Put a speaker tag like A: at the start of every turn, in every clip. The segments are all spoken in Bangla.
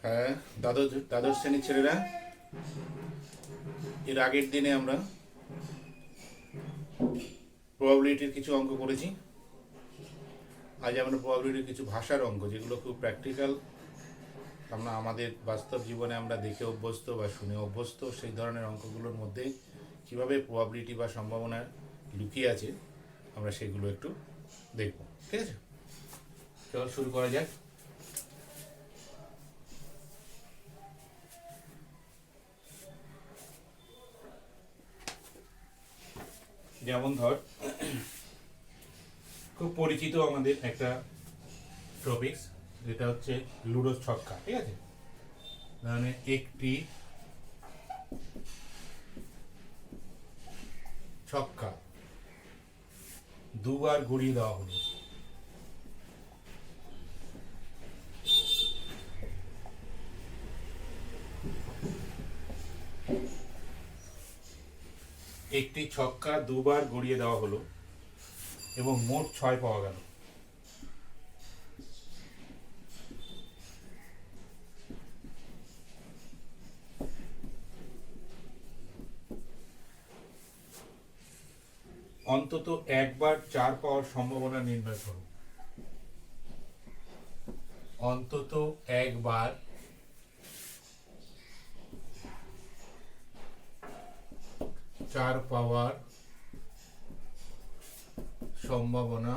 A: হ্যাঁ, দ্বাদশ শ্রেণীর ছেলেরা, এর আগের দিনে আমরা প্রবাবিলিটির কিছু অঙ্ক করেছি। আজ আমরা প্রবাবিলিটির কিছু ভাষার অঙ্ক, যেগুলো খুব প্র্যাকটিক্যাল, আমরা আমাদের বাস্তব জীবনে আমরা দেখে অভ্যস্ত বা শুনে অভ্যস্ত, সেই ধরনের অঙ্কগুলোর মধ্যে কীভাবে প্রবাবিলিটি বা সম্ভাবনা লুকিয়ে আছে আমরা সেগুলো একটু দেখব। ঠিক আছে, চল শুরু করা যাক। যেমন ধর, খুব পরিচিত আমাদের একটা টপিকস, যেটা হচ্ছে লুডো ছক্কা। ঠিক আছে, মানে একটি ছক্কা দুবার ঘুরিয়ে দেওয়া হলো। একটি ছক্কা দুবার গড়িয়ে দেওয়া হলো এবং মোট 6 পাওয়া গেল। অন্তত একবার 4 পাওয়ার সম্ভাবনা নির্ণয় করো। অন্তত একবার 4 পাওয়ার সম্ভাবনা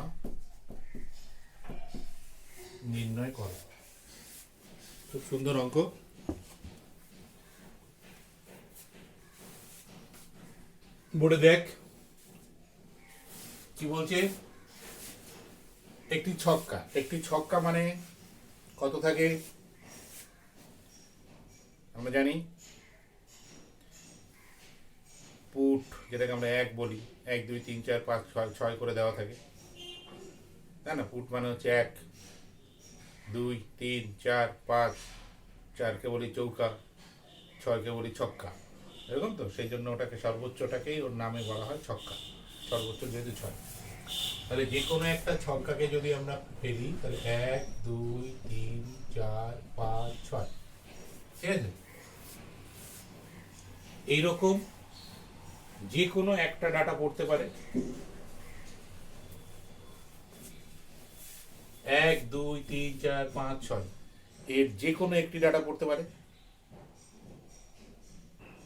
A: নির্ণয় করো। খুব সুন্দর অঙ্ক। বোর্ডে দেখ কি বলছে। একটি ছক্কা মানে কত থাকে আমরা জানি। পুট, যেটাকে আমরা 1 বলি, 1 2 3 4 5 6 করে দেওয়া থাকে, তাই না? পুট মানে হচ্ছে 1 2 3 4 5, 4কে বলি চৌকা, 6কে বলি ছক্কা, এরকম তো। সেই জন্য ওটাকে সর্বোচ্চটাকেই ওর নামে বলা হয় ছক্কা, সর্বোচ্চ যেহেতু 6। তাহলে যে কোনো একটা ছক্কাকে যদি আমরা ফেলি, তাহলে 1 2 3 4 5 6, ঠিক আছে? এইরকম যে কোনো একটা ডাটা পড়তে পারে। 1 2 3 4 5 6, এর যে কোনো একটি ডাটা পড়তে পারে।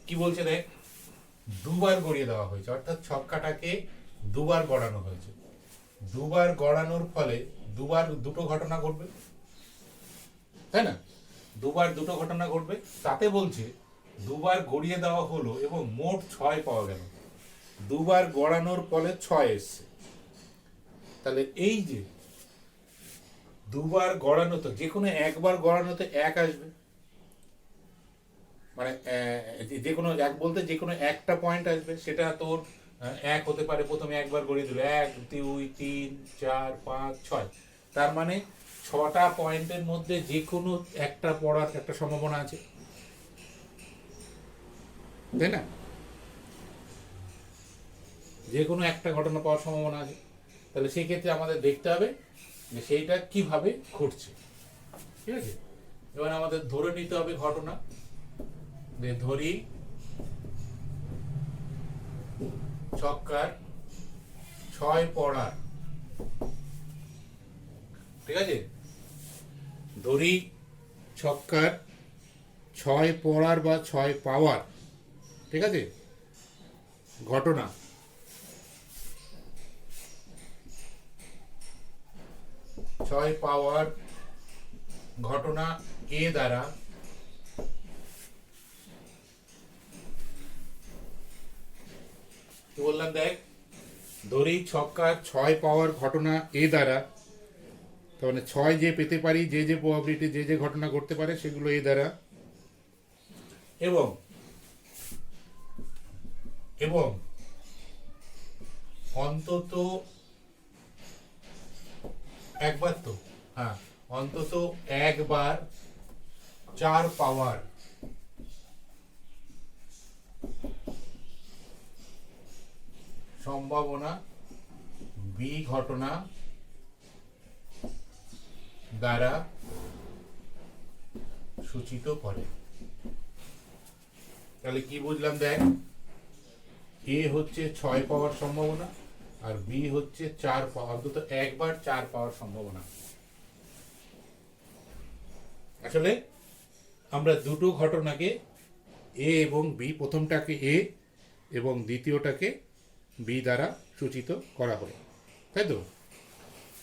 A: কি বলছে দেখ, দুবার গড়িয়ে দেওয়া হয়েছে, অর্থাৎ ছক্কাটাকে দুবার গড়ানো হয়েছে। দুবার গড়ানোর ফলে দুবার দুটো ঘটনা ঘটবে, তাই না? দুবার দুটো ঘটনা ঘটবে, তাতে বলছে দুবার গড়িয়ে দেওয়া হলো এবং মোট 6 পাওয়া গেল। দুবার গড়ানোর ফলে 6 এসছে। তাহলে এই যে দুবার গড়ানোতে, যে কোনো একবার গড়ানোতে 1 আসবে, মানে যে কোনো এক বলতে যে কোনো একটা পয়েন্ট আসবে, সেটা তোর 1 হতে পারে। প্রথমে একবার গড়িয়ে দিল, 1 2 3 4 5 6, তার মানে 6টা পয়েন্টের মধ্যে যে কোনো একটা পড়ার একটা সম্ভাবনা আছে, তাই না? যে কোনো একটা ঘটনা পাওয়ার সম্ভাবনা আছে। তাহলে সেই ক্ষেত্রে আমাদের দেখতে হবে যে সেইটা কিভাবে ঘটছে। ঠিক আছে, এবার আমাদের ধরে নিতে হবে ঘটনা। ধরি ছক্কার 6 পড়ার, ঠিক আছে? ধরি ছক্কার 6 পড়ার বা 6 পাওয়ার, ঠিক আছে, ঘটনা 6 পাওয়ার ঘটনা এ দ্বারা কি বললাম দেখ, ধরি ছক্কার 6 পাওয়ার ঘটনা এ দ্বারা, তার মানে 6 যে পেতে পারি, যে যে প্রবাবিলিটি, যে যে ঘটনা ঘটতে পারে সেগুলো এ দ্বারা, এবং এবং অন্তত একবার, তো হ্যাঁ, অন্তত একবার 4 পাওয়ার সম্ভাবনা বি ঘটনা দ্বারা সূচিত করে। তাহলে কি বুঝলাম দেখ, এ হচ্ছে 6 পাওয়ার সম্ভাবনা আর বি হচ্ছে 4 পাওয়ার, অন্তত একবার 4 পাওয়ার সম্ভাবনা। আসলে আমরা দুটো ঘটনাকে এ এবং বি, প্রথমটাকে এ এবং দ্বিতীয়টাকে বি দ্বারা সূচিত করা হলো, তাই তো?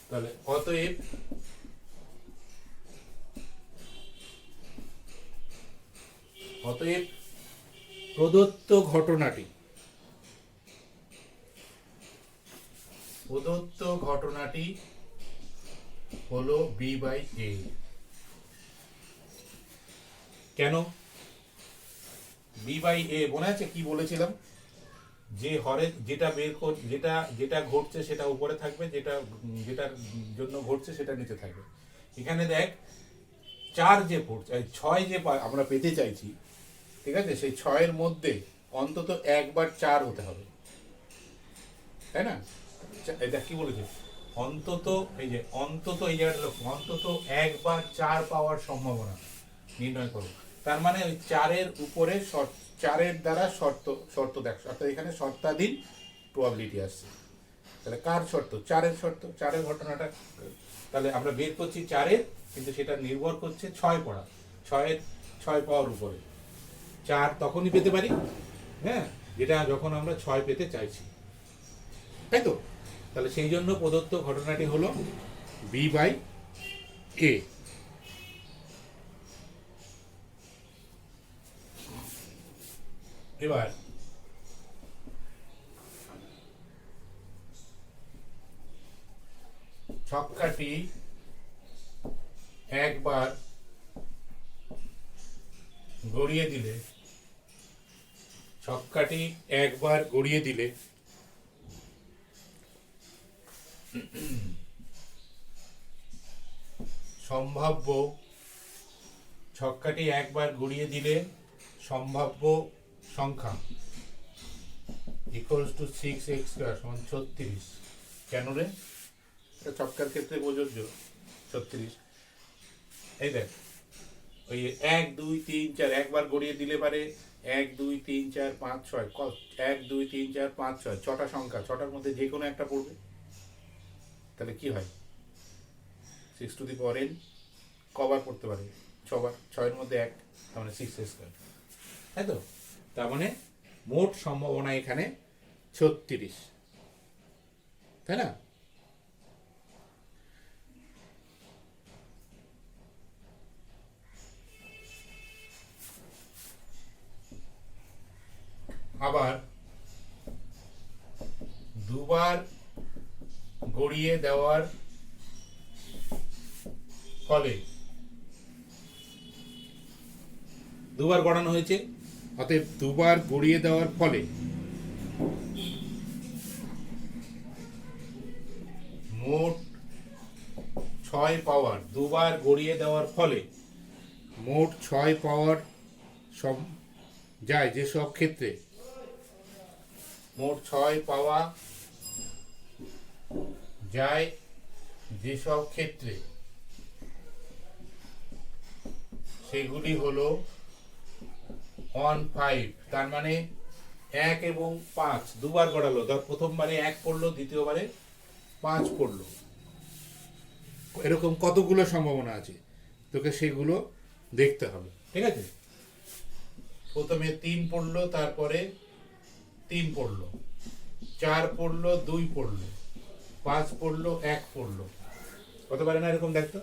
A: তাহলে অতএব প্রদত্ত ঘটনাটি হলো বি বাই এ। কেন বি বাই এ? মনে আছে কি বলেছিলাম, যে হরে যেটা ঘটছে সেটা উপরে থাকবে, যেটার জন্য ঘটছে সেটা নিচে থাকবে। এখানে দেখ 4 যে পড়ছে, 6 যে আমরা পেতে চাইছি, ঠিক আছে, সেই 6-এর মধ্যে অন্তত একবার 4 হতে হবে, তাই না? এটা কি বলেছে, অন্তত এই জায়গাটা অন্তত একবার 4 পাওয়ার সম্ভাবনা নির্ণয় করো। তার মানে ওই 4-এর উপরে 4-এর দ্বারা শর্ত দেখ, অর্থাৎ এখানে শর্তাধীন প্রবাবিলিটি আসছে। তাহলে কার শর্ত? 4-এর শর্ত, 4-এর ঘটনাটা। তাহলে আমরা বের করছি 4-এর, কিন্তু সেটা নির্ভর করছে 6 পড়া, 6 পাওয়ার উপরে। 4 তখনই পেতে পারি, হ্যাঁ, যেটা যখন আমরা 6 পেতে চাইছি, তাই তো? তাহলে সেই জন্য প্রদত্ত ঘটনাটি হলো বি বাই এ। এবার ছক্কাটি একবার গড়িয়ে দিলে সম্ভাব্য সংখ্যা ইকুয়ালস টু 6x² সমান 36। কেন রে? এটা ছক্কার ক্ষেত্রে প্রযোজ্য 36। এই দেখ, ওই 1 2 3 4 একবার গড়িয়ে দিলে পারে 1 2 3 4 5 6, 1 2 3 4 5 6, 6টা সংখ্যা, 6টার মধ্যে যে কোনো একটা পড়বে। তাহলে কি হয়, 6 টু দি পাওয়ার n কবার পড়তে পারে? 6বার, 6-এর মধ্যে 1, তার মানে 6x², তাই তো? তার মানে মোট সম্ভাবনা এখানে 36, তাই না? আবার দুবার গড়িয়ে দেওয়ার ফলে, দুবার গড়ানো হয়েছে, অতএব দুবার গড়িয়ে দেওয়ার ফলে মোট 6 পাওয়ার, দুবার গড়িয়ে দেওয়ার ফলে মোট 6 পাওয়ার যায় যেসব ক্ষেত্রে, মোট 6 পাওয়া যায় যেসব ক্ষেত্রে সেগুলি হলো 1 5। তার মানে 1 এবং 5 দুবার গড়ালো, ধর প্রথমবারে 1 পড়লো, দ্বিতীয়বারে 5 পড়লো, এরকম কতগুলো সম্ভাবনা আছে তোকে সেগুলো দেখতে হবে, ঠিক আছে? প্রথমে 3 পড়লো, তারপরে 3 পড়লো, 4 পড়লো, 2 পড়লো, 5 পড়লো, 1 পড়লো, কত পারে না এরকম দেখতো?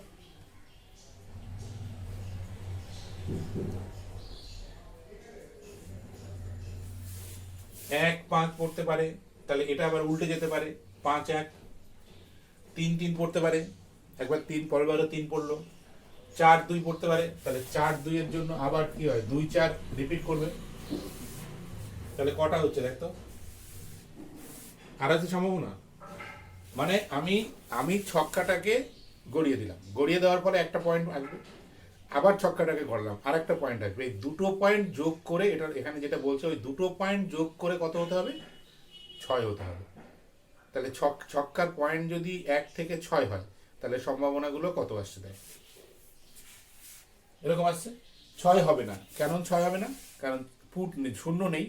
A: 1 5 পড়তে পারে, তাহলে এটা আবার উল্টে যেতে পারে, 5 1 3 3 পড়তে পারে, একবার 3 পরের বারও 3 পড়লো, 4 2 পড়তে পারে, তাহলে 4 2 এর জন্য আবার কি হয়, 2 4 রিপিট করবে, তাহলে কটা হচ্ছে দেখতো? আর আছে সম্ভাবনা। মানে আমি ছক্কাটাকে গড়িয়ে দিলাম, গড়িয়ে দেওয়ার ফলে একটা পয়েন্ট আসবে, আবার ছক্কাটাকে গড়লাম, আর একটা পয়েন্ট আসবে, এই দুটো পয়েন্ট যোগ করে, এটা এখানে যেটা বলছে ওই দুটো পয়েন্ট যোগ করে কত হতে হবে? 6 হতে হবে। তাহলে ছক্কার পয়েন্ট যদি 1 থেকে 6 হয়, তাহলে সম্ভাবনাগুলো কত আসছে দেখ, এরকম আসছে। ছয় হবে না। কেন ছয় হবে না? কারণ ফুট নেই, শূন্য নেই,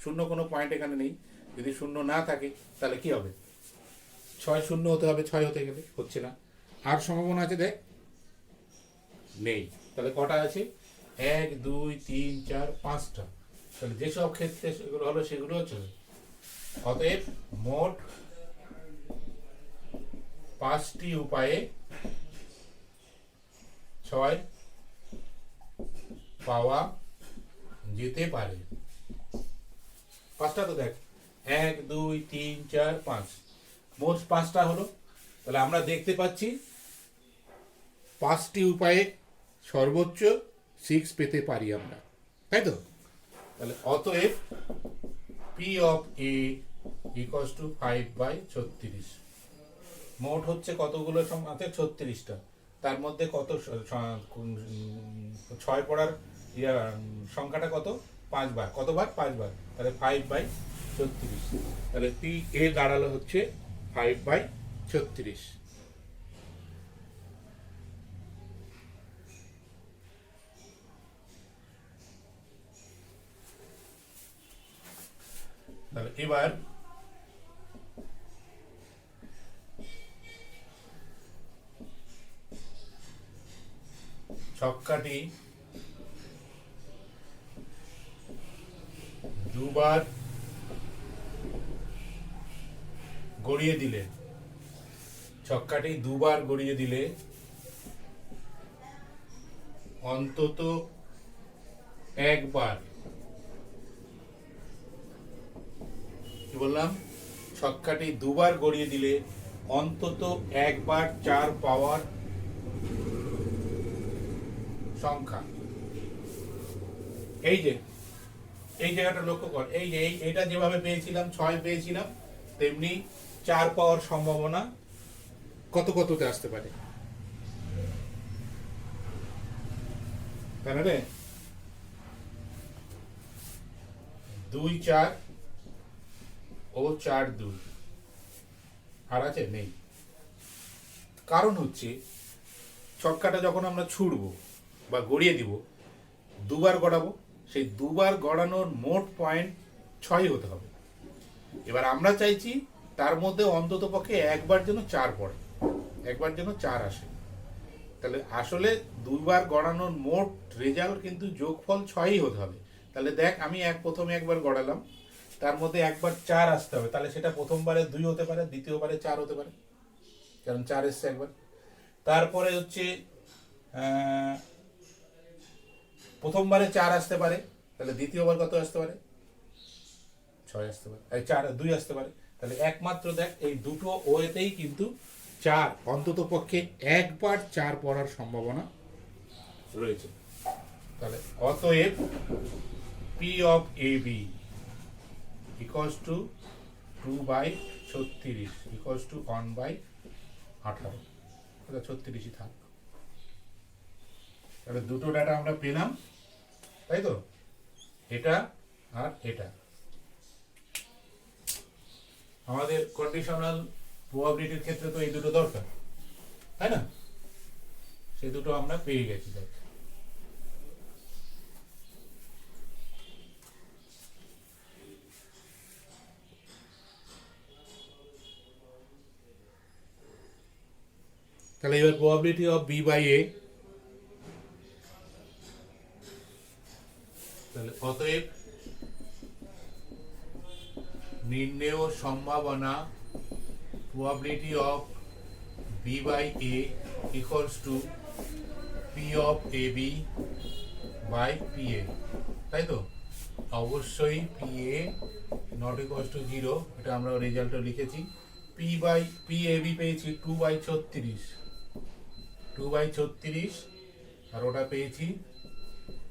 A: শূন্য কোনো পয়েন্ট এখানে নেই। যদি শূন্য না থাকে তাহলে কি হবে? ছয় শূন্য হতে হবে, ছয় হতে গেলে হচ্ছে না। আর সম্ভাবনা আছে দেখ, নেই। তাহলে কটা আছে? 1 2 3 4 5টা। তাহলে যেসব ক্ষেত্রে সেগুলো হলো সেগুলো হচ্ছে। অতএব মোট 5টি উপায়ে 6 পাওয়া যেতে পারে। 5টা তো দেখ, 1 2 3 4 5, মোট 5টা হলো। তাহলে আমরা দেখতে পাচ্ছি 5টি উপায়ে সর্বোচ্চ 6 পেতে পারি আমরা, তাই তো? তাহলে অতএব P of A equals to 5/36। মোট হচ্ছে কতগুলো আছে? 36টা। তার মধ্যে কত 6 পড়ার সংখ্যাটা কত? 5 বার। কতবার? 5 বার। তাহলে 5/36। তাহলে পি এ দাঁড়ালো হচ্ছে 5/36। তাহলে এবার ছক্কাটি দুবার গড়িয়ে দিলে, ছক্কাটি দুবার গড়িয়ে দিলে অন্তত একবার, কি বললাম? ছক্কাটি দুবার গড়িয়ে দিলে অন্তত একবার 4 পাওয়ার সংখ্যা। এই যে এই জায়গাটা লক্ষ্য কর, এই যে এইটা যেভাবে পেয়েছিলাম 6 পেয়েছিলাম, তেমনি 4 পাওয়ার সম্ভাবনা কত কততে আসতে পারে? তাহলে 2 4 ও 4 2। আর আছে? নেই। কারণ হচ্ছে ছক্কাটা যখন আমরা ছুড়বো বা গড়িয়ে দিব, দুবার গড়াবো, সেই দুবার গড়ানোর মোট পয়েন্ট 6 হতে হবে। এবার আমরা চাইছি তার মধ্যে অন্তত পক্ষে একবার যেন 4 পড়ে, একবার যেন 4 আসে। তাহলে আসলে দুবার গড়ানোর মোট রেজাল্ট কিন্তু যোগফল 6ই হতে হবে। তাহলে দেখ, আমি প্রথমে একবার গড়ালাম, তার মধ্যে একবার 4 আসতে হবে। তাহলে সেটা প্রথমবারে 2 হতে পারে, দ্বিতীয়বারে 4 হতে পারে, কারণ 4 এসছে একবার। তারপরে হচ্ছে প্রথমবারে 4 আসতে পারে, তাহলে দ্বিতীয়বার কত আসতে পারে? 6 আসতে পারে, 2 আসতে পারে। তাহলে একমাত্র দেখ এই দুটো ওয়েতেই কিন্তু 4, অন্তত পক্ষে একবার 4 পড়ার সম্ভাবনা রয়েছে। তাহলে অতএব P of A B equals to 2/36 equals to 1/18। 36ই থাক। তাহলে দুটো ডাটা আমরা পেলাম, তাই তো? এটা আর এটা। আমাদের কন্ডিশনাল প্রবাবিলিটির ক্ষেত্রে তো এই দুটো দরকার, তাই না? সেই দুটো আমরা পেয়ে গেছি। দেখ, তাহলে এবার প্রবাবিলিটি অফ বি বাই এ, তাহলে অতএব নির্ণেয় সম্ভাবনা probability of b by a equals to p of ab by pa, তাই তো? অবশ্যই pa not equals to 0, এটা আমরা রেজাল্টে লিখেছি। pab পেয়েছি 2/36, 2/36, আর ওটা পেয়েছি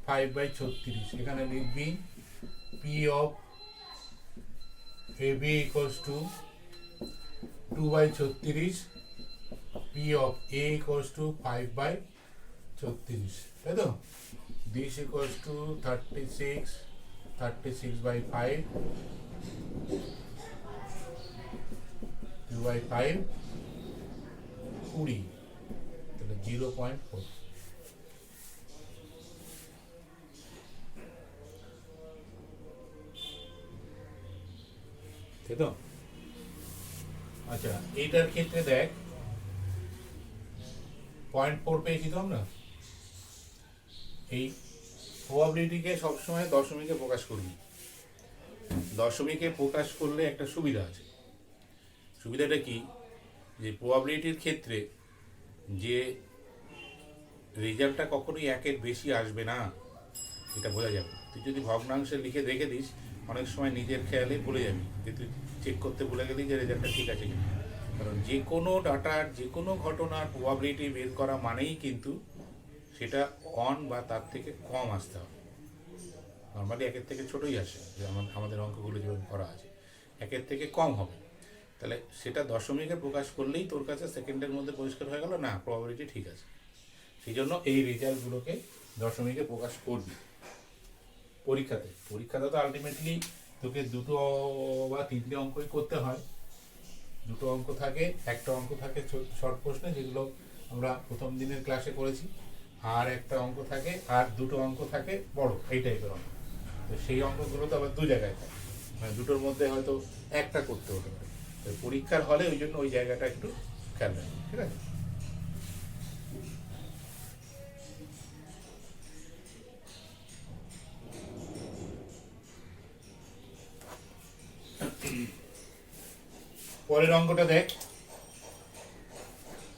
A: 5/36। এখানে লিখবি p of ab equals to 2/36, p of a equals to 5/36, তাই তো? this equals to 36/5, 2/5, 20, তাহলে 0.4। তাই তো? আচ্ছা, এইটার ক্ষেত্রে দেখ 0.4 পেয়েছি তো আমরা। এই প্রবাবিলিটিকে সবসময় দশমিকে প্রকাশ করবি। দশমিকে প্রকাশ করলে একটা সুবিধা আছে। সুবিধাটা কি, যে প্রবাবিলিটির ক্ষেত্রে যে রেজাল্টটা কখনোই একের বেশি আসবে না, এটা বোঝা যাবে। তুই যদি ভগ্নাংশে লিখে রেখে দিস, অনেক সময় নিজের খেয়ালে ভুলে যাবি, যে তুই চেক করতে ভুলে গেলি যে রেজাল্টটা ঠিক আছে কিনা। কারণ যে কোনো ডাটার, যে কোনো ঘটনার প্রবাবিলিটি বের করা মানেই কিন্তু সেটা অন বা তার থেকে কম আসতে হবে। নর্মালি একের থেকে ছোটোই আসে, যে আমাদের অঙ্কগুলো যেভাবে করা আছে, একের থেকে কম হবে। তাহলে সেটা দশমিকে প্রকাশ করলেই তোর কাছে সেকেন্ডের মধ্যে পরিষ্কার হয়ে গেল, না প্রবাবিলিটি ঠিক আছে। সেই জন্য এই রেজাল্টগুলোকে দশমিকে প্রকাশ করবি পরীক্ষাতে। পরীক্ষাতে তো আলটিমেটলি তোকে দুটো বা তিনটে অঙ্কই করতে হয়। দুটো অঙ্ক থাকে, একটা অঙ্ক থাকে শর্ট প্রশ্নে, যেগুলো আমরা প্রথম দিনের ক্লাসে করেছি, আর একটা অঙ্ক থাকে, আর দুটো অঙ্ক থাকে বড় এই টাইপের অঙ্ক। তো সেই অঙ্কগুলো তো আবার দু জায়গায় থাকে, মানে দুটোর মধ্যে হয়তো একটা করতে হতে পারে। তো পরীক্ষার হলে ওই জন্য ওই জায়গাটা একটু খেয়াল রাখবে, ঠিক আছে? পরের অঙ্কটা দেখ,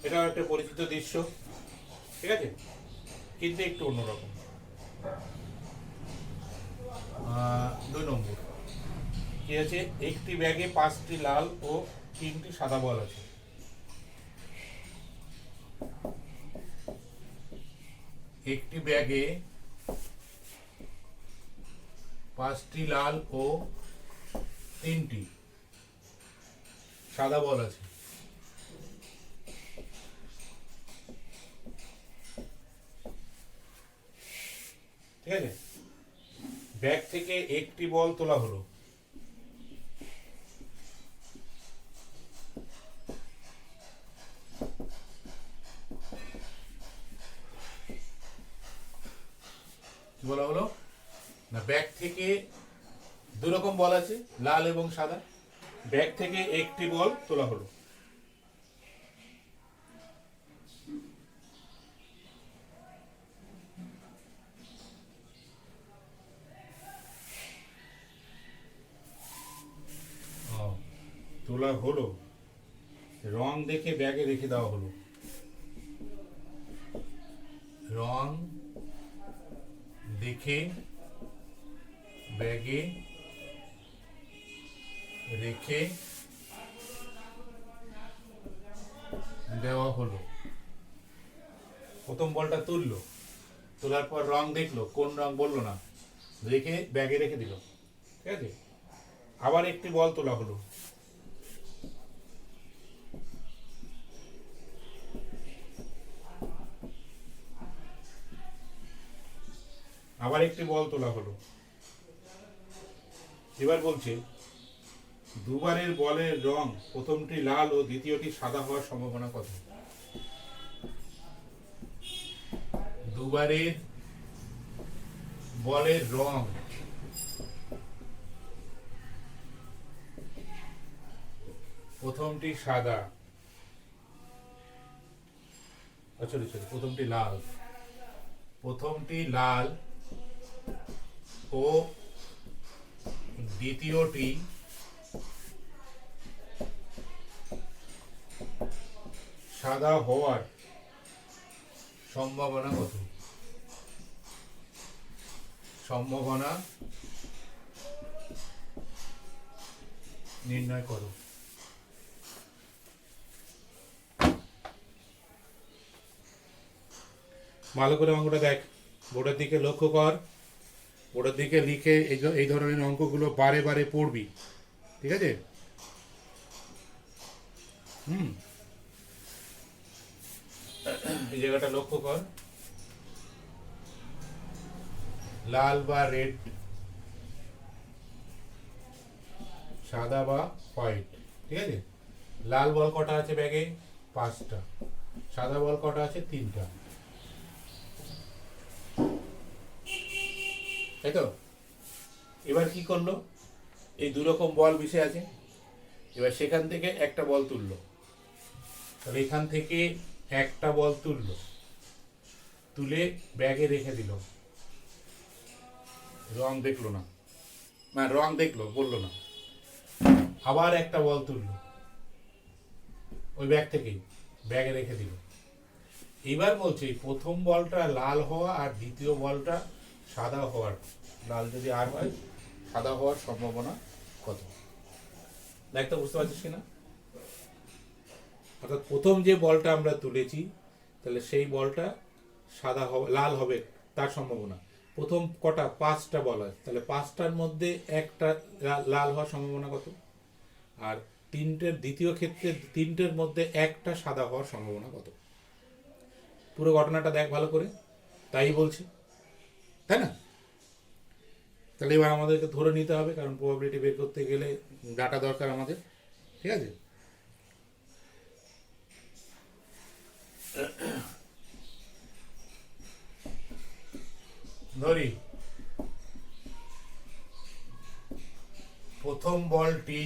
A: এটাও একটা পরিচিত দৃশ্য, ঠিক আছে, কিন্তু একটু অন্যরকম। 2 নম্বর কি আছে, একটি ব্যাগে 5টি লাল ও 3টি সাদা বল আছে। একটি ব্যাগে 5টি লাল ও 3টি সাদা বল আছে। ঠিক আছে, ব্যাগ থেকে একটি বল তোলা হলো। কি বলা হলো না, ব্যাগ থেকে দু রকম বল আছে, লাল এবং সাদা। ব্যাগ থেকে একটি বল তোলা হলো। তোলা হলো, রং দেখে ব্যাগে রেখে দেওয়া হলো। রং দেখে ব্যাগে রেখে দেওয়া হলো। প্রথম বলটা তুললো, তোলার পর রং দেখলো, কোন রং বললো না, রেখে ব্যাগে রেখে দিল। ঠিক আছে, আবার একটি বল তোলা হলো। আবার একটি বল তোলা হলো। এবার বলছে দুবারের বলের রং প্রথমটি লাল ও দ্বিতীয়টি সাদা হওয়ার সম্ভাবনা কত? দুবারের বলের রং প্রথমটি সাদা, সরি প্রথমটি লাল, প্রথমটি লাল ও দ্বিতীয়টি সাদা হওয়ার সম্ভাবনা কত? সম্ভাবনা নির্ণয় করো। ভালো করে অঙ্কটা দেখ, বোর্ডের দিকে লক্ষ্য কর, বোর্ডের দিকে লিখে এই ধরনের অঙ্কগুলো বারে বারে পড়বি, ঠিক আছে? এই জায়গাটা লক্ষ্য কর, লাল বা রেড, সাদা বা হোয়াইট। ঠিক আছে, লাল বল কটা আছে ব্যাগে? 5টা। সাদা বল কটা আছে? 3টা। তাই তো? এবার কি করলো, এই 2 রকম বল মিশে আছে, এবার সেখান থেকে একটা বল তুললো, তাহলে এখান থেকে একটা বল তুললো, তুলে ব্যাগে রেখে দিল, রং দেখলো না, মানে রং দেখলো বললো না, আবার একটা বল তুললো ওই ব্যাগ থেকেই, ব্যাগে রেখে দিল। এবার বলছে প্রথম বলটা লাল হওয়া আর দ্বিতীয় বলটা সাদা হওয়ার, লাল যদি আর হয় সাদা হওয়ার সম্ভাবনা কত? দেখতে বুঝতে পারছিস কিনা? অর্থাৎ প্রথম যে বলটা আমরা তুলেছি তাহলে সেই বলটা সাদা হবে, লাল হবে তার সম্ভাবনা। প্রথম কটা 5টা বল আছে, তাহলে 5টার মধ্যে একটা লাল হওয়ার সম্ভাবনা কত? আর দ্বিতীয় ক্ষেত্রে 3টের মধ্যে একটা সাদা হওয়ার সম্ভাবনা কত? পুরো ঘটনাটা দেখ ভালো করে, তাই বলছি, তাই না? তাহলে এবার আমাদেরকে ধরে নিতে হবে, কারণ প্রবাবিলিটি বের করতে গেলে ডাটা দরকার আমাদের, ঠিক আছে? ধরি প্রথম বলটি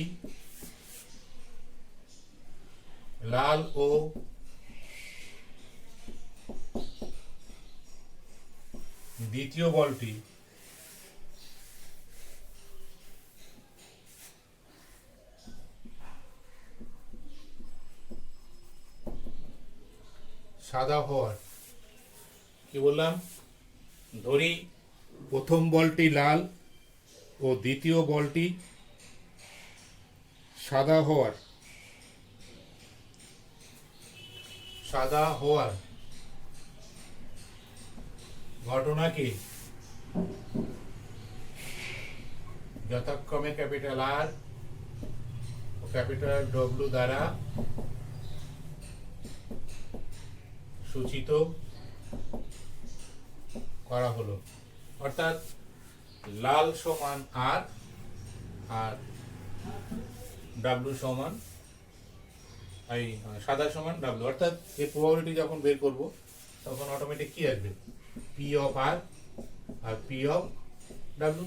A: লাল ও দ্বিতীয় বলটি সাদা হওয়ার, কি বললাম? ধরি প্রথম বলটি লাল ও দ্বিতীয় বলটি সাদা হওয়ার, ঘটনাকে যথাক্রমে ক্যাপিটাল আর ও ক্যাপিটাল ডব্লিউ দ্বারা সূচিত করা হলো। অর্থাৎ লাল সমান আর, আর ডাব্লু সমান এই সাদা সমান ডাব্লু। অর্থাৎ এই প্রবাবিলিটি যখন বের করব তখন অটোমেটিক কি আসবে? পি অফ আর আর পি অফ ডাব্লু।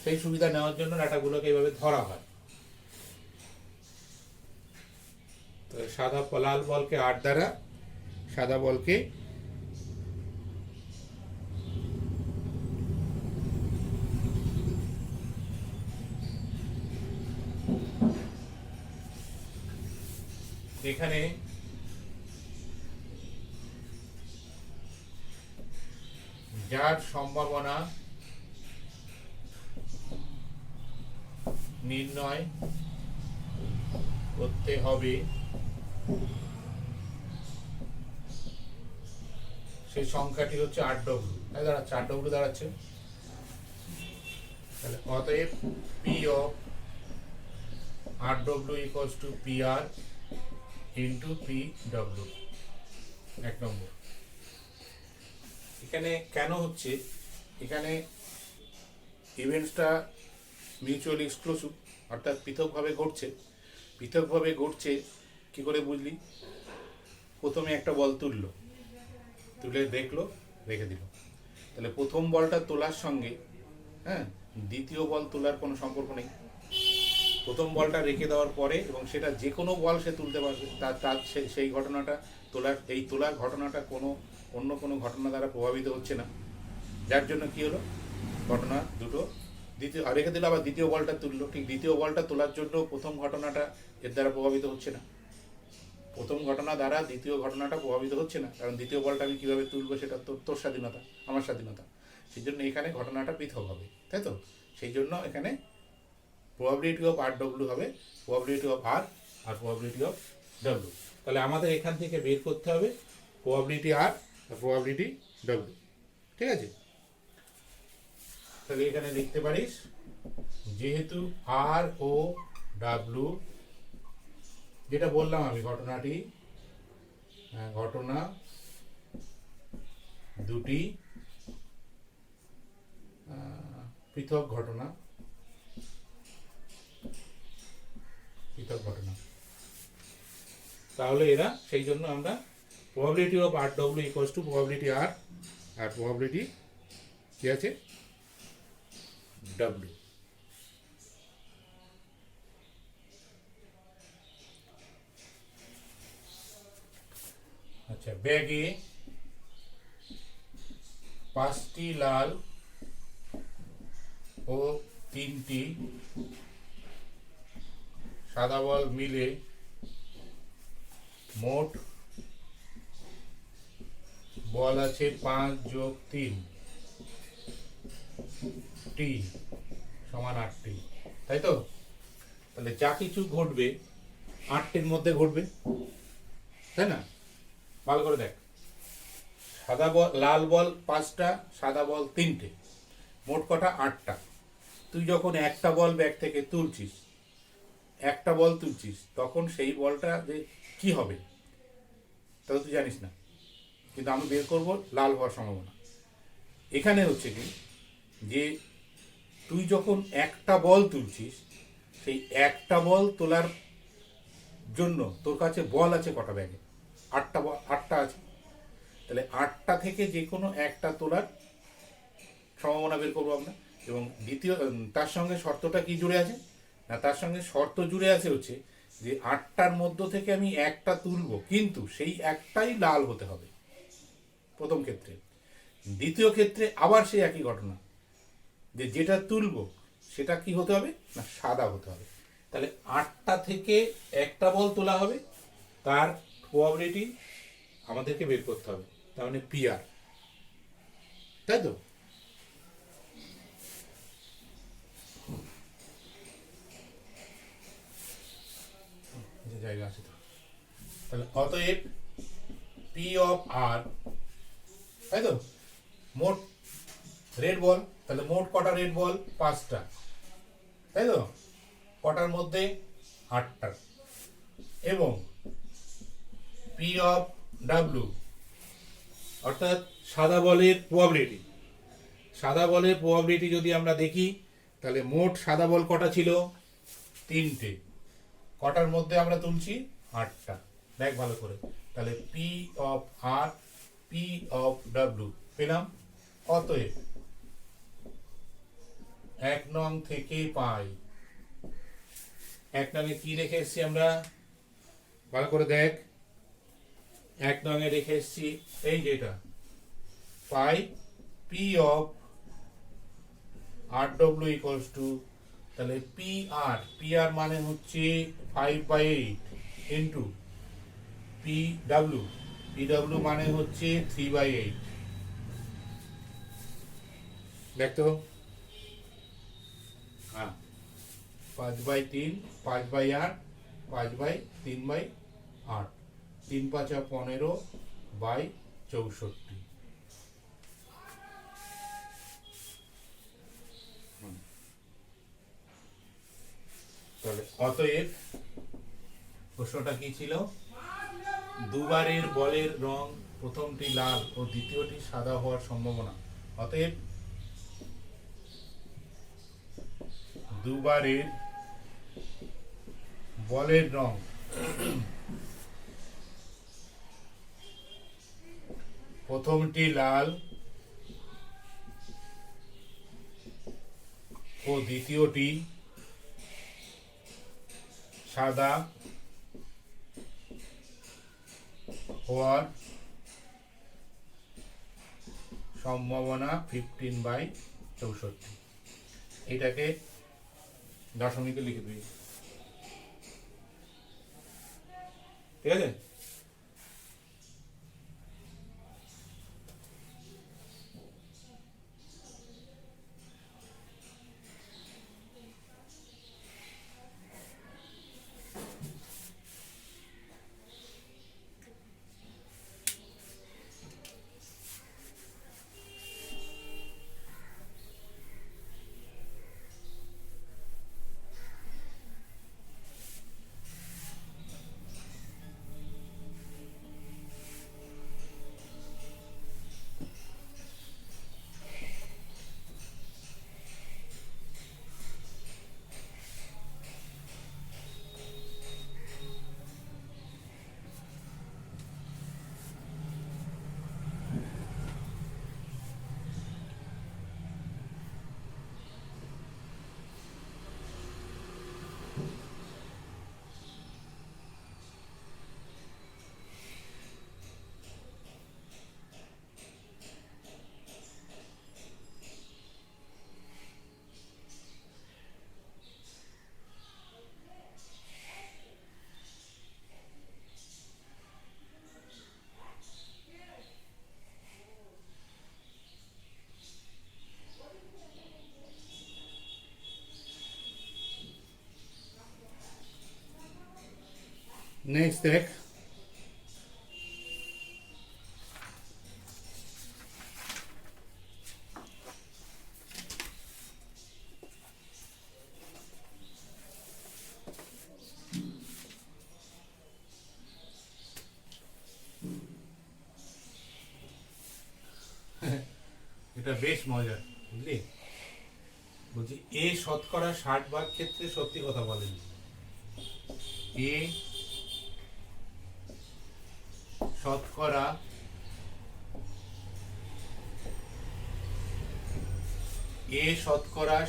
A: সেই সুবিধা নেওয়ার জন্য ডাটাগুলোকে এইভাবে ধরা হয়। তো লাল বলকে আর দ্বারা, সাদা বলকে এখানে যার সম্ভাবনা নির্ণয় করতে হবে সেই সংখ্যাটি হচ্ছে 8W। তাই দাঁড়াচ্ছে 8W দাঁড়াচ্ছে। তাহলে অতএব P of 8W equals to P R into P W. 1 নম্বর। এখানে কেন হচ্ছে? এখানে ইভেন্টসটা মিউচুয়ালি এক্সক্লুসিভ, অর্থাৎ পৃথকভাবে ঘটছে। কি করে বুঝলি? প্রথমে একটা বল তুললো, তুলে দেখলো, রেখে দিল। তাহলে প্রথম বলটা তোলার সঙ্গে দ্বিতীয় বল তোলার কোনো সম্পর্ক নেই। প্রথম বলটা রেখে দেওয়ার পরে এবং সেটা যে কোনো বল সে তুলতে পারবে, তার সেই ঘটনাটা তোলার ঘটনাটা অন্য কোনো ঘটনা দ্বারা প্রভাবিত হচ্ছে না। যার জন্য কি হলো? ঘটনা দুটো রেখে দিল, আবার দ্বিতীয় বলটা তুললো। ঠিক দ্বিতীয় বলটা তোলার জন্য প্রথম ঘটনাটা এর দ্বারা প্রভাবিত হচ্ছে না। প্রথম ঘটনা দ্বারা দ্বিতীয় ঘটনাটা প্রভাবিত হচ্ছে না, কারণ দ্বিতীয় বলটা আমি কীভাবে তুলবো সেটা তোর স্বাধীনতা, আমার স্বাধীনতা। সেই জন্য এখানে ঘটনাটা পৃথক হবে, তাই তো? সেই জন্য এখানে প্রবাবিলিটি অফ আর ডব্লিউ হবে প্রবাবিলিটি অফ আর আর প্রবাবিলিটি অফ ডব্লিউ। তাহলে আমাদের এখান থেকে বের করতে হবে প্রবাবিলিটি আর আর প্রবাবিলিটি ডব্লিউ। ঠিক আছে? তাহলে এখানে লিখতে পারিস, যেহেতু আর ও ডাব্লিউ, যেটা বললাম আমি, ঘটনা দুটি পৃথক ঘটনা, তাহলে এরা সেই জন্য আমরা probability of R W equals to probability R আর প্রবাবিলিটি কি আছে? ডব্লিউ। আচ্ছা, ব্যাগে 5টি লাল ও 3টি সাদা বল মিলে মোট বল আছে 5+3 সমান 8টি, তাই তো? তাহলে যা কিছু ঘটবে 8টির মধ্যে ঘটবে, তাই না? ভালো করে দেখ, সাদা বল, লাল বল 5টা, সাদা বল 3টে, মোট কটা? 8টা। তুই যখন একটা বল ব্যাগ থেকে তুলছিস, তখন সেই বলটা যে কি হবে তা তুই জানিস না, কিন্তু আমি বের করব লাল হওয়ার সম্ভাবনা। এখানে হচ্ছে কি, যে তুই যখন একটা বল তুলছিস, সেই একটা বল তোলার জন্য তোর কাছে বল আছে কটা ব্যাগে? 8টা বল, 8টা আছে। তাহলে 8টা থেকে যে কোনো একটা তোলার সম্ভাবনা বের করবো আমরা। এবং দ্বিতীয়, তার সঙ্গে শর্তটা কি জুড়ে আছে না, তার সঙ্গে শর্ত জুড়ে আছে হচ্ছে যে 8টার মধ্য থেকে আমি একটা তুলবো, কিন্তু সেই একটাই লাল হতে হবে প্রথম ক্ষেত্রে। দ্বিতীয় ক্ষেত্রে আবার সেই একই ঘটনা, যে যেটা তুলবো সেটা কি হতে হবে না, সাদা হতে হবে। তাহলে 8টা থেকে একটা বল তোলা হবে, তার প্রবাবিলিটি আমাদেরকে বের করতে হবে, তার মানে পিআর, তাই তো? জায়গা আছে তো। তাহলে অতএব পি অফ আর, তাই তো? মোট রেড বল, তাহলে মোট কটা রেড বল? 5টা, তাই তো? কটার মধ্যে? 8টা। এবং পি অফ ডাব্লু, অর্থাৎ সাদা বলের প্রবাবিলিটি। সাদা বলের প্রবাবিলিটি যদি আমরা দেখি, তাহলে মোট সাদা বল কটা ছিল? 3টে। কটার মধ্যে আমরা তুলছি? 8টা। দেখ ভালো করে, তাহলে P of R, P of W পেলাম। অতএব 1 নং থেকে পাই, 1 নংয়ে কি রেখে এসছি আমরা? ভালো করে দেখ, 1 নংয়ে রেখে এসছি এই যেটা পাই P of R W equals to, তাহলে পি আর মানে হচ্ছে 5/8 ইন্টু পি ডাব্লু মানে হচ্ছে 3/8। দেখতো, হ্যাঁ, 5/3, 5/8, 5/3/8, 3 5 15/64। তাহলে অতএব প্রশ্নটা কি ছিল? দুবারের বলের রং প্রথমটি লাল ও দ্বিতীয়টি সাদা হওয়ার সম্ভাবনা। অতএব দুবারের বলের রং প্রথমটি লাল ও দ্বিতীয়টি সাদা হওয়ার সম্ভাবনা 15/64। এটাকে দশমিকে লিখে দিই, ঠিক আছে? নেক্সট দেখ, এটা বেশ মজার, বুঝলি? বলছি এ শতকরা 60 ভাগ ক্ষেত্রে সত্যি কথা বলেন। এ শতকরা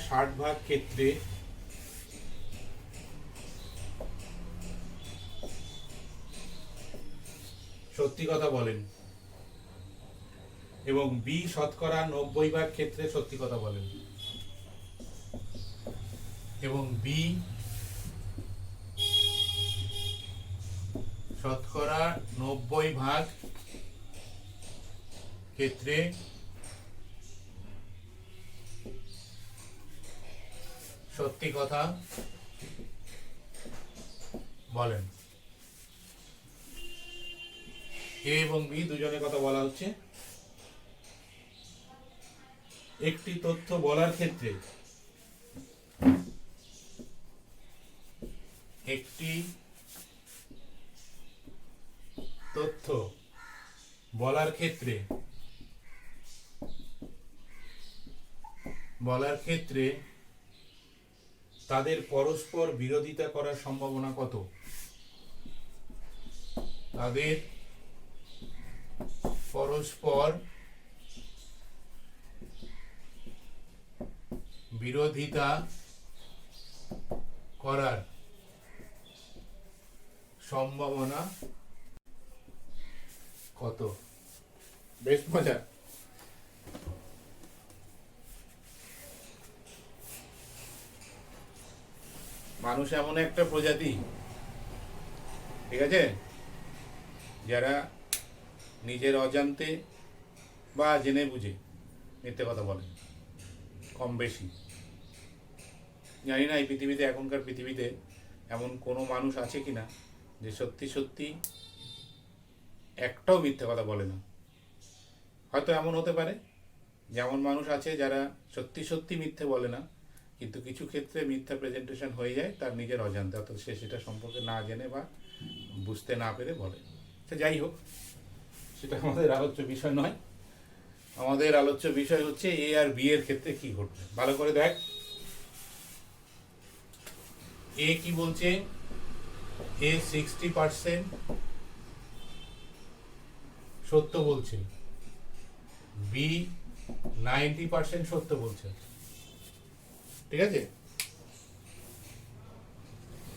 A: 60 ভাগ ক্ষেত্রে সত্যি কথা বলেন, এবং বি শতকরা 90 ভাগ ক্ষেত্রে সত্যি কথা বলেন, এবং বি শতকরা 90 ভাগ ক্ষেত্রে সত্যি কথা বলেন। এ এবং বি দুজনের কথা বলা হচ্ছে। একটি তথ্য বলার ক্ষেত্রে একটি তথ্য বলার ক্ষেত্রে তাদের পরস্পর বিরোধিতা করার সম্ভাবনা কত? তাদের পরস্পর বিরোধিতা করার সম্ভাবনা কত? বেশ মজা। মানুষ এমন একটা প্রজাতি, ঠিক আছে, যারা নিজের অজান্তে বা জেনে বুঝে মিথ্যে কথা বলে, কম বেশি। জানি না এই পৃথিবীতে, এখনকার পৃথিবীতে এমন কোনো মানুষ আছে কিনা যে সত্যি সত্যি একটাও মিথ্যে কথা বলে না। হয়তো এমন হতে পারে যে এমন মানুষ আছে যারা সত্যি সত্যি মিথ্যে বলে না, কিন্তু কিছু ক্ষেত্রে মিথ্যা প্রেজেন্টেশন হয়ে যায় তার নিজের অজান্তে, অর্থাৎ সে সেটা সম্পর্কে না জেনে বা বুঝতে না পেরে বলে। সে যাই হোক, সেটা আমাদের আলোচ্য বিষয় নয়। আমাদের আলোচ্য বিষয় হচ্ছে এ আর বি এর ক্ষেত্রে কি ঘটবে। ভালো করে দেখ, এ কি বলছে? এ 60% সত্য বলছে, বি 90% সত্য বলছে, ঠিক আছে?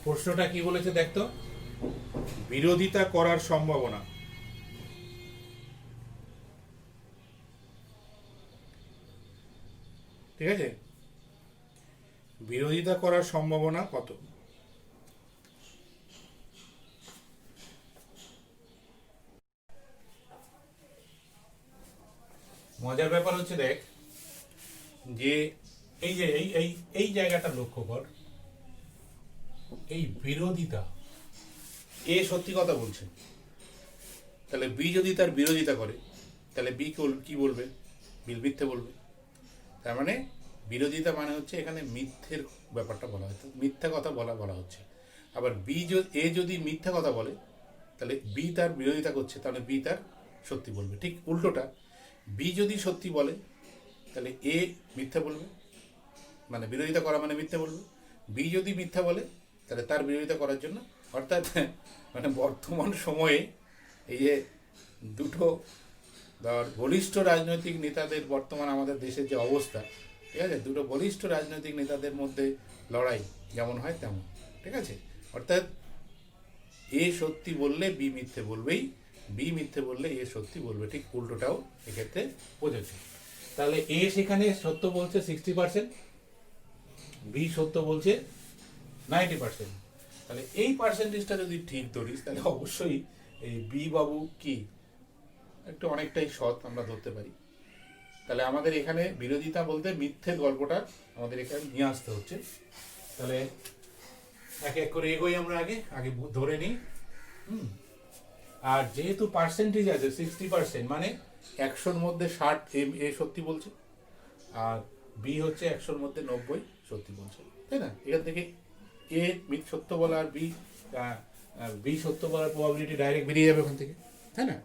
A: প্রশ্নটা কি বলেছে দেখতো? বিরোধিতা করার সম্ভাবনা। ঠিক আছে, বিরোধিতা করার সম্ভাবনা কত? মজার ব্যাপার হচ্ছে, দেখ যে এই যে এই জায়গাটা লক্ষ্য কর, এই বিরোধিতা। এ সত্যি কথা বলছে, তাহলে বি যদি তার বিরোধিতা করে তাহলে বি কি বলবে? বিল মিথ্যে বলবে। তার মানে বিরোধিতা মানে হচ্ছে এখানে মিথ্যের ব্যাপারটা বলা হচ্ছে, মিথ্যা কথা বলা হচ্ছে। আবার এ যদি মিথ্যা কথা বলে তাহলে বি তার বিরোধিতা করছে, তাহলে বি তার সত্যি বলবে। ঠিক উল্টোটা, বি যদি সত্যি বলে তাহলে এ মিথ্যা বলবে, মানে বিরোধিতা করা মানে মিথ্যা বলবে। বি যদি মিথ্যা বলে তাহলে তার বিরোধিতা করার জন্য, অর্থাৎ মানে বর্তমান সময়ে এই যে দুটো বলিষ্ঠ রাজনৈতিক নেতাদের, বর্তমান আমাদের দেশের যে অবস্থা, ঠিক আছে, দুটো বলিষ্ঠ রাজনৈতিক নেতাদের মধ্যে লড়াই যেমন হয় তেমন, ঠিক আছে। অর্থাৎ এ সত্যি বললে বি মিথ্যে বলবেই, বি মিথ্যে বললে এ সত্যি বলবে। ঠিক উল্টোটাও এক্ষেত্রে বোঝাচ্ছে। তাহলে এ সেখানে সত্য বলছে 60%, বি সত্য বলছে 90%। তাহলে এই পার্সেন্টেজটা যদি ঠিক ধরিস তাহলে অবশ্যই এই বি বাবু কি একটু অনেকটাই সৎ আমরা ধরতে পারি। তাহলে আমাদের এখানে বিরোধিতা বলতে মিথ্যে গল্পটা আমাদের এখানে নিয়ে আসতে হচ্ছে। তাহলে এক এক করে এগোই আমরা, আগে ধরে নিই হুম, আর যেহেতু পার্সেন্টেজ আছে 60%, মানে 100-র মধ্যে 60 এ সত্যি বলছে, আর বি হচ্ছে 100-র মধ্যে 90 সত্যি বলছে, তাই না? এখান থেকে এ সত্য বলা আর বি সত্য বলার প্রবাবিলিটি ডাইরেক্ট বেরিয়ে যাবে ওখান থেকে, তাই না?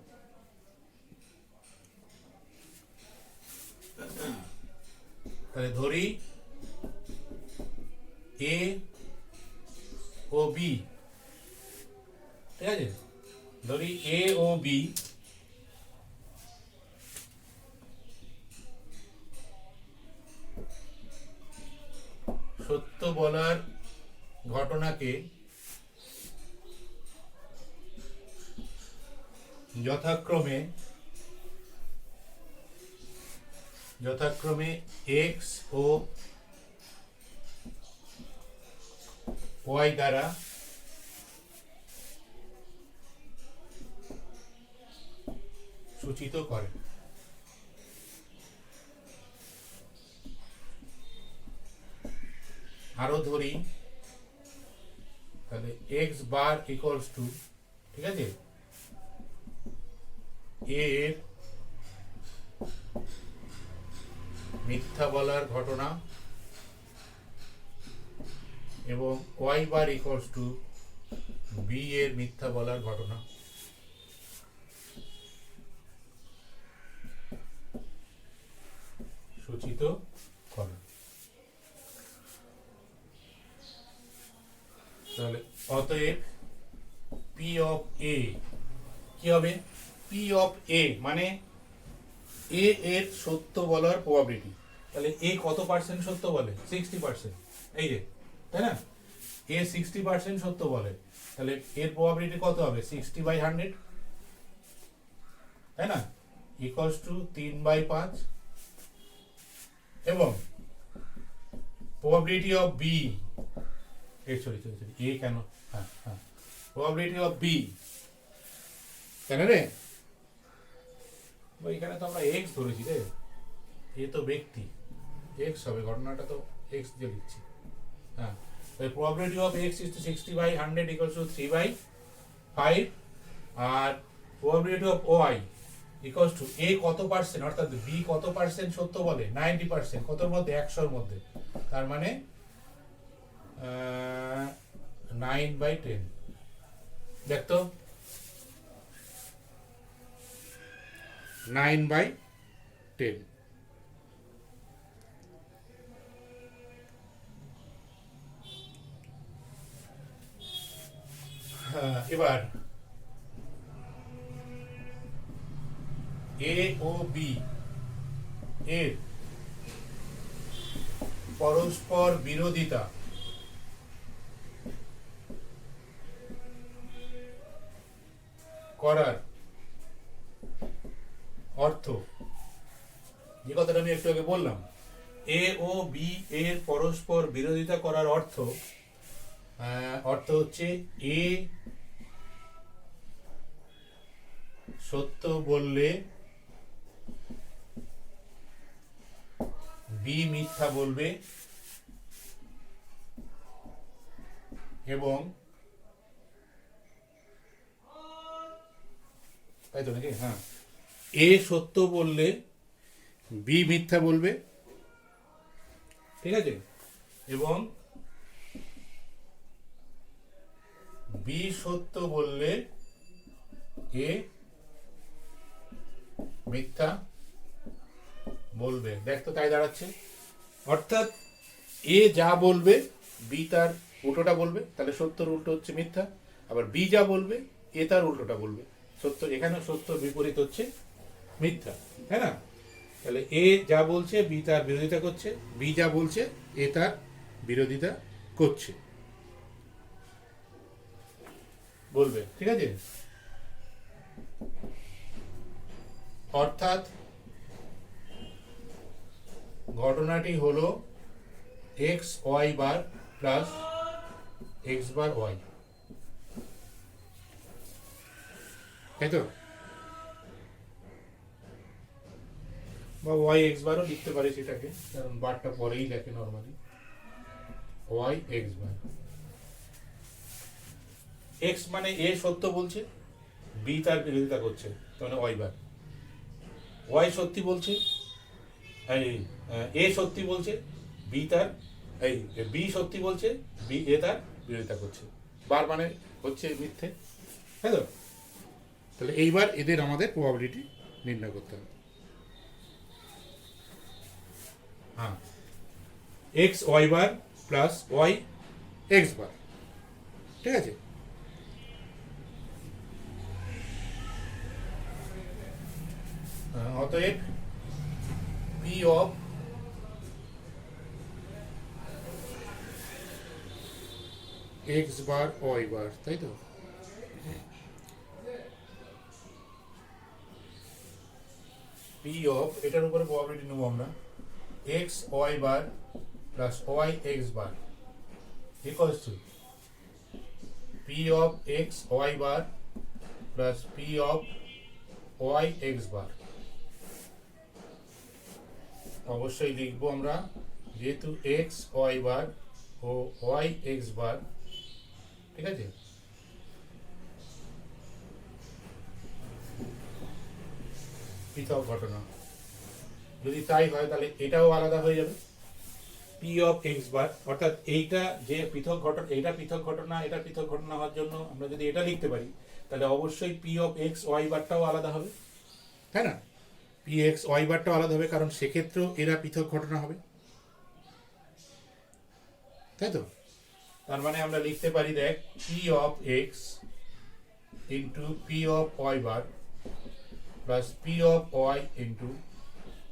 A: তাহলে ধরি এ ও বি, ঠিক আছে, ধরি এ ও বি সত্য বলার ঘটনাকে যথাক্রমে এক্স ও ওয়াই দ্বারা সূচিত করে। আরো ধরি, তাহলে এক্স বার ইকুয়ালস টু, ঠিক আছে, এ এর মিথ্যা বলার ঘটনা এবং Y bar equals to B এর মিথ্যা বলার ঘটনা। সূচিত করে। তাহলে অতএব পি অফ এ কি হবে? পি অফ এ মানে এ এর সত্য বলার প্রবাবিলিটি। তাহলে এ কত পার্সেন্ট সত্য বলে? 60%, এই যে, তাই না? এ 60% সত্য বলে, তাহলে এর প্রবাবিলিটি কত হবে? 60/100, তাই না, ইকুয়ালস টু 3/5, এবং প্রবাবিলিটি অফ বি, সরি এ কেন, হ্যাঁ প্রবাবিলিটি অফ বি কেন রে, এখানে তো আমরা এক্স ধরেছি রে, এ তো ব্যক্তি, এক্স হবে, ঘটনাটা তো এক্স দিয়ে লিখছি। হ্যাঁ, probability of x is to 60/100 equals to 3/5, আর probability of y equals to এ কত পার্সেন্ট, অর্থাৎ বি কত পার্সেন্ট সত্য বলে? 90%, কতর মধ্যে? 100-র মধ্যে, তার মানে 9/10। দেখতো 9/10। এবার এ ও বি এর পরস্পর বিরোধিতা করার অর্থ, যে কথাটা আমি একটু আগে বললাম, এ ও বি এর পরস্পর বিরোধিতা করার অর্থ হচ্ছে এ সত্য বললে বি মিথ্যা বলবে, এবং তাই তো নাকি? হ্যাঁ, এ সত্য বললে বি মিথ্যা বলবে, ঠিক আছে, এবং বি সত্য বললে এ মিথ্যা বলবে। দেখ তো তাই দাঁড়াচ্ছে, অর্থাৎ এ যা বলবে বি তার উল্টোটা বলবে, তাহলে সত্যর উল্টো হচ্ছে মিথ্যা, আবার বি যা বলবে এ তার উল্টোটা বলবে সত্য, এখানে সত্যর বিপরীত হচ্ছে মিথ্যা, তাই না? তাহলে এ যা বলছে বি তার বিরোধিতা করছে, বি যা বলছে এ তার বিরোধিতা করছে, বলবে, ঠিক আছে? অর্থাৎ ঘটনাটি হলো x y bar plus x bar Y, তাই তো? বা ওয়াই এক্স বারও লিখতে পারি সেটাকে, কারণ বারটা পরেই লেখে নর্মালি, ওয়াই এক্স বার। এক্স মানে এ সত্য বলছে, বি তার বিরোধিতা করছে, তার মানে ওয়াই বার। ওয়াই সত্যি বলছে, এই এ সত্যি বলছে, বি তার এই বি সত্যি বলছে, বি এ তার বিরোধিতা করছে। বার মানে হচ্ছে মিথ্যে, তাই তো? তাহলে এইবার এদের আমাদের প্রবাবিলিটি নির্ণয় করতে হবে। হ্যাঁ, x y bar plus y x bar, ঠিক আছে? অতএব P of x bar y bar, তাই তো? পি অফ, এটার উপরে প্রবাবিলিটি নেবো আমরা, x y bar plus y x bar equals to P of x y bar plus P of y x bar. অবশ্যই লিখবো আমরা, যেহেতু এক্স ওয়াই বার ও ওয়াই এক্স বার, ঠিক আছে, পৃথক ঘটনা। যদি তাই হয় তাহলে এটাও আলাদা হয়ে যাবে, পি অফ এক্স বার, অর্থাৎ এইটা যে পৃথক ঘটনা, এটা পৃথক ঘটনা, এটা পৃথক ঘটনা হওয়ার জন্য আমরা যদি এটা লিখতে পারি তাহলে অবশ্যই পি অফ এক্স ওয়াই বারটাও আলাদা হবে, তাই না? পি এক্স ওয়াই বারটাও আলাদা হবে, কারণ সেক্ষেত্রেও এরা পৃথক ঘটনা হবে, তাই তো? তার মানে আমরা লিখতে পারি, দেখ, P of x into P of Y bar plus P of y into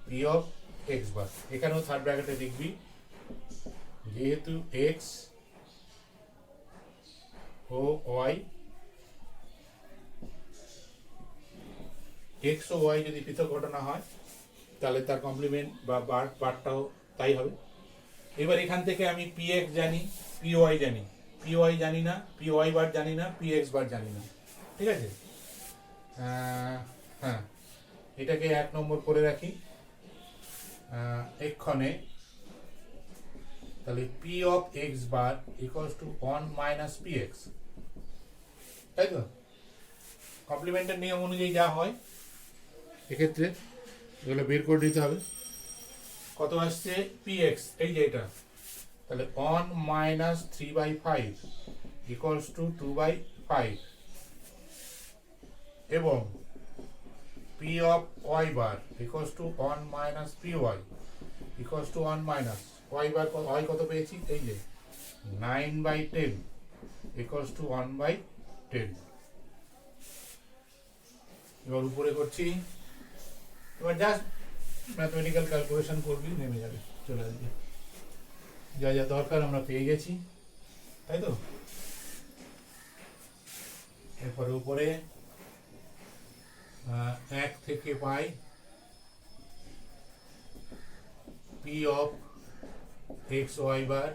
A: P of x bar. এখানেও থার্ড ব্র্যাকেটে লিখবি, যেহেতু এক্স ও ওয়াই, এক্স ও ওয়াই যদি পৃথক ঘটনা হয় তাহলে তার কমপ্লিমেন্ট বা বারটাও তাই হবে। এবার এখান থেকে আমি পি এক্স জানি, পি ওয়াই জানি, পি ওয়াই জানি না, পি ওয়াই বার জানি না, পি এক্স বার জানি না, ঠিক আছে? হ্যাঁ, এটাকে 1 নম্বর করে রাখি এক্ষণে। তাহলে P of x bar equals to 1 minus P x, তাই তো? কমপ্লিমেন্টের নিয়ম অনুযায়ী যা হয় এক্ষেত্রে এগুলো বের করে দিতে হবে। কত আসছে? পি এক্স, এই যে এটা, তাহলে 1 মাইনাস 3/5 ইকুয়ালস টু 2/5, এবং P of Y bar equals to 1 minus P Y equals to 1 minus Y bar, Y কত পেয়েছি? এই যে 9/10 ইকুয়ালস টু 1/10। এবার উপরে করছি, এবার জাস্ট ম্যাথমেটিক্যাল ক্যালকুলেশন করবি, নেমে যাবে, চলে আসবে। যা যা দরকার আমরা পেয়ে গেছি, তাই তো? এরপরে উপরে 1 থেকে পাই P of x y bar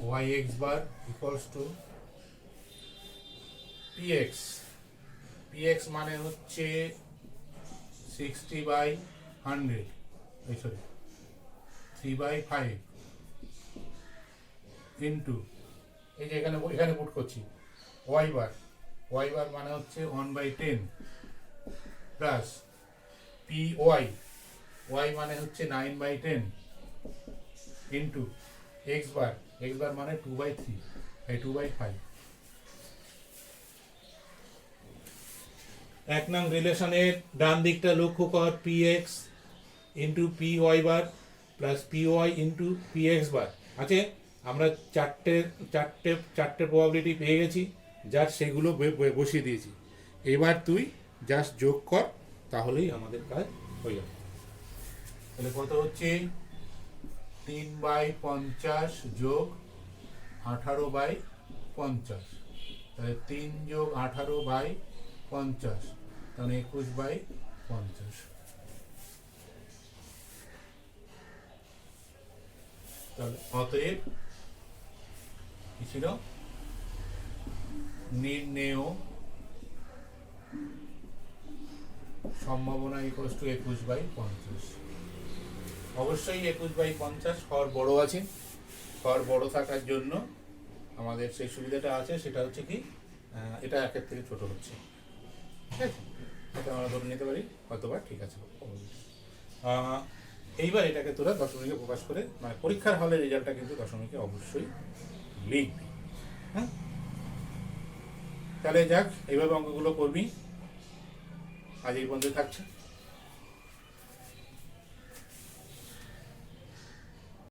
A: y x bar equals to P x. P x মানে হচ্ছে 60/100, সরি 3/5 ইন্টু, এই যে এখানে পুট করছি ওয়াই বার, ওয়াই বার মানে হচ্ছে 1/10 প্লাস পি ওয়াই, ওয়াই মানে হচ্ছে 9/10 into x bar, x bar মানে 2/3, এই 2/5। 1 নং রিলেশনের ডান দিকটা লক্ষ্য কর, P x into P y bar plus P y into P x bar আছে। আমরা চারটে প্রবাবিলিটি পেয়ে গেছি, যার সেগুলো বসিয়ে দিয়েছি। এবার তুই জাস্ট যোগ কর, তাহলেই আমাদের কাজ হয়ে যাবে। তাহলে কত হচ্ছে? 3/50 যোগ 18/50, তাহলে 3 যোগ 18/50, তাহলে 21/50। তাহলে অতএব কি ছিল? নির্ণেয় সম্ভাবনা ইকুয়ালস টু 21/50। অবশ্যই 21/50 হর বড় আছে, হর বড় থাকার জন্য আমাদের সেই সুবিধাটা আছে, সেটা হচ্ছে কি এটা একের থেকে ছোট হচ্ছে, ঠিক আছে? এটা আমরা ধরে নিতে পারি হয়তোবা ঠিক আছে। আহ, এইবার এটাকে তোরা দশমিকে প্রকাশ করে মানে পরীক্ষার হলে রেজাল্টটা কিন্তু দশমিকে অবশ্যই লিখবি। হ্যাঁ, তাহলে যাক এইভাবে অঙ্কগুলো করবি। আজ এই পর্যন্ত থাকছে।